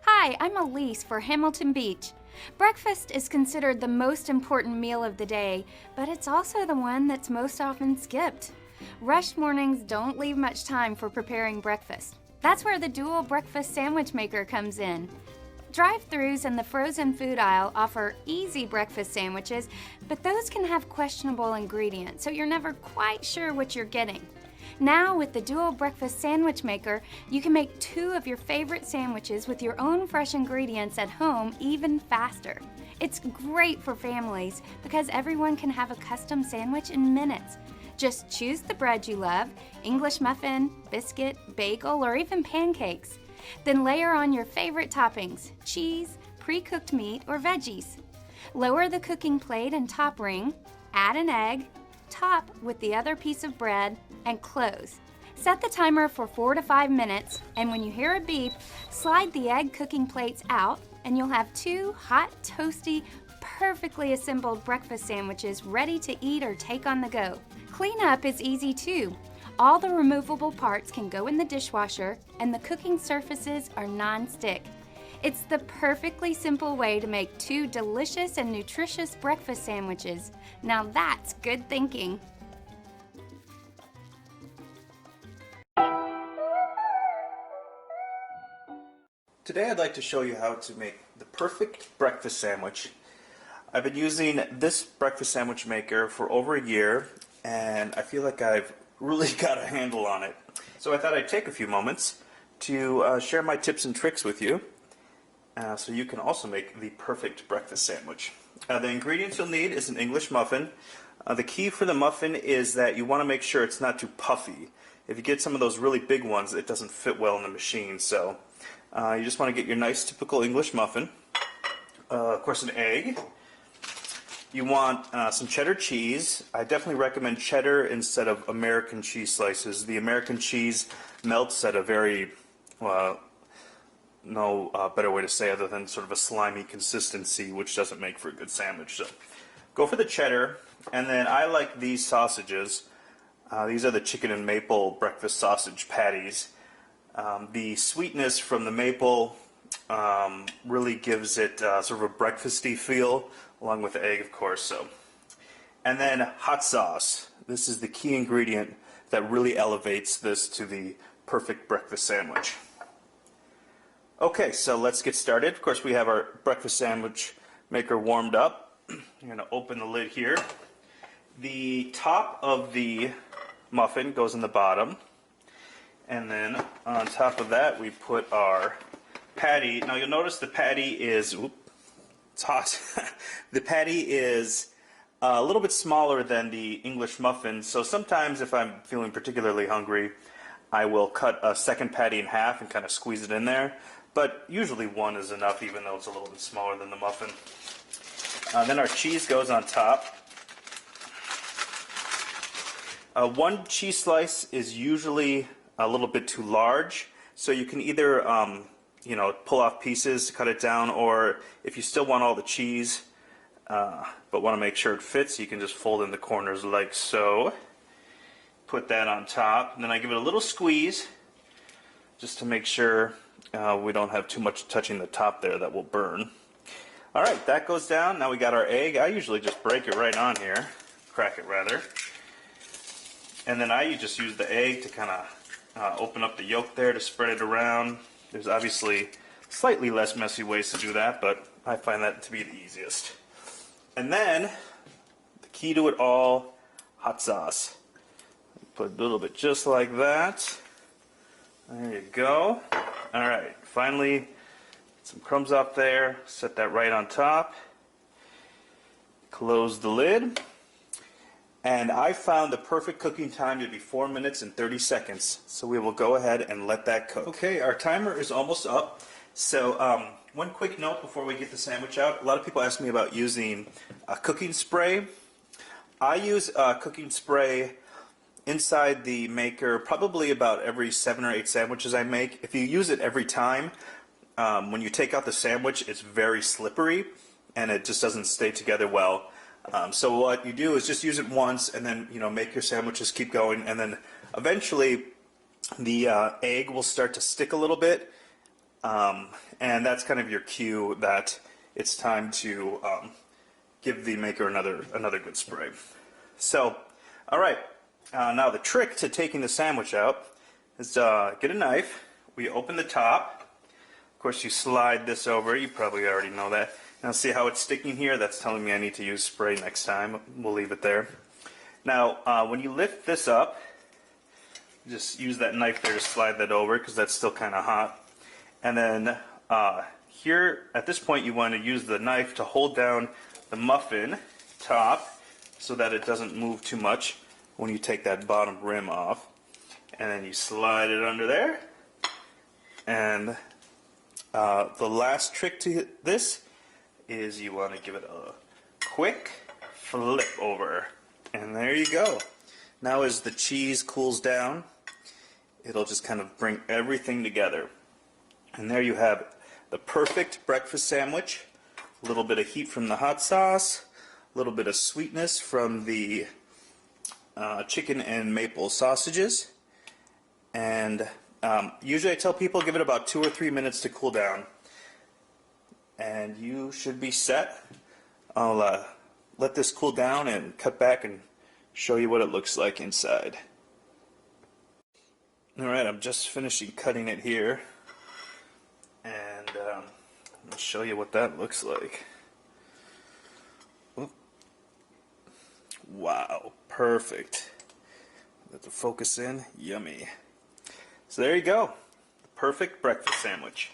Hi, I'm Elise for Hamilton Beach. Breakfast is considered the most important meal of the day, but it's also the one that's most often skipped. Rushed mornings don't leave much time for preparing breakfast. That's where the dual breakfast sandwich maker comes in. Drive-thrus and the frozen food aisle offer easy breakfast sandwiches, but those can have questionable ingredients, so you're never quite sure what you're getting. Now, with the dual breakfast sandwich maker, you can make 2 of your favorite sandwiches with your own fresh ingredients at home even faster. It's great for families because everyone can have a custom sandwich in minutes. Just choose the bread you love, English muffin, biscuit, bagel, or even pancakes. Then layer on your favorite toppings, cheese, pre-cooked meat, or veggies. Lower the cooking plate and top ring, add an egg, top with the other piece of bread, and close. Set the timer for 4 to 5 minutes, and when you hear a beep, slide the egg cooking plates out, and you'll have 2 hot, toasty, perfectly assembled breakfast sandwiches ready to eat or take on the go. Cleanup is easy too. All the removable parts can go in the dishwasher, and the cooking surfaces are non-stick. It's the perfectly simple way to make 2 delicious and nutritious breakfast sandwiches. Now that's good thinking. Today I'd like to show you how to make the perfect breakfast sandwich. I've been using this breakfast sandwich maker for over a year, and I feel like I've really got a handle on it. So I thought I'd take a few moments to share my tips and tricks with you so you can also make the perfect breakfast sandwich. The ingredients you'll need is an English muffin. The key for the muffin is that you want to make sure it's not too puffy. If you get some of those really big ones, it doesn't fit well in the machine. So you just want to get your nice typical English muffin. Of course, an egg. You want some cheddar cheese. I definitely recommend cheddar instead of American cheese slices. The American cheese melts at a very, no better way to say other than sort of a slimy consistency, which doesn't make for a good sandwich. So go for the cheddar, and then I like these sausages. These are the chicken and maple breakfast sausage patties. The sweetness from the maple really gives it sort of a breakfasty feel, along with the egg, of course. So, and then hot sauce. This is the key ingredient that really elevates this to the perfect breakfast sandwich. Okay, so let's get started. Of course, we have our breakfast sandwich maker warmed up. I'm going to open the lid here. The top of the muffin goes in the bottom, and then on top of that we put our patty. Now you'll notice the patty is, it's hot. The patty is a little bit smaller than the English muffin, so sometimes if I'm feeling particularly hungry, I will cut a second patty in half and kind of squeeze it in there, but usually one is enough, even though it's a little bit smaller than the muffin. Then our cheese goes on top. One cheese slice is usually a little bit too large, so you can either pull off pieces, cut it down, or if you still want all the cheese but want to make sure it fits, you can just fold in the corners like so. Put that on top, and then I give it a little squeeze just to make sure we don't have too much touching the top there that will burn. Alright, that goes down. Now we got our egg. I usually just break it right on here, crack it rather. And then I just use the egg to kind of open up the yolk there to spread it around. There's obviously slightly less messy ways to do that, but I find that to be the easiest. And then, the key to it all, hot sauce. Put a little bit just like that. There you go. Alright, finally, get some crumbs up there. Set that right on top. Close the lid. And I found the perfect cooking time to be 4 minutes and 30 seconds. So we will go ahead and let that cook. Okay, our timer is almost up. So one quick note before we get the sandwich out. A lot of people ask me about using a cooking spray. I use cooking spray inside the maker probably about every 7 or 8 sandwiches I make. If you use it every time, when you take out the sandwich, it's very slippery and it just doesn't stay together well. So what you do is just use it once, and then make your sandwiches, keep going, and then eventually the egg will start to stick a little bit, and that's kind of your cue that it's time to give the maker another good spray. So, all right, now the trick to taking the sandwich out is get a knife. We open the top. Of course, you slide this over. You probably already know that. Now see how it's sticking here? That's telling me I need to use spray next time. We'll leave it there. Now, when you lift this up, just use that knife there to slide that over because that's still kind of hot. And then here, at this point, you want to use the knife to hold down the muffin top so that it doesn't move too much when you take that bottom rim off. And then you slide it under there. And the last trick to this is you want to give it a quick flip over. And there you go. Now as the cheese cools down, it'll just kind of bring everything together. And there you have the perfect breakfast sandwich. A little bit of heat from the hot sauce, a little bit of sweetness from the chicken and maple sausages. And usually I tell people give it about 2 or 3 minutes to cool down. And you should be set. I'll let this cool down and cut back and show you what it looks like inside. Alright, I'm just finishing cutting it here. And I'll show you what that looks like. Oop. Wow, perfect. Let the focus in. Yummy. So there you go. The perfect breakfast sandwich.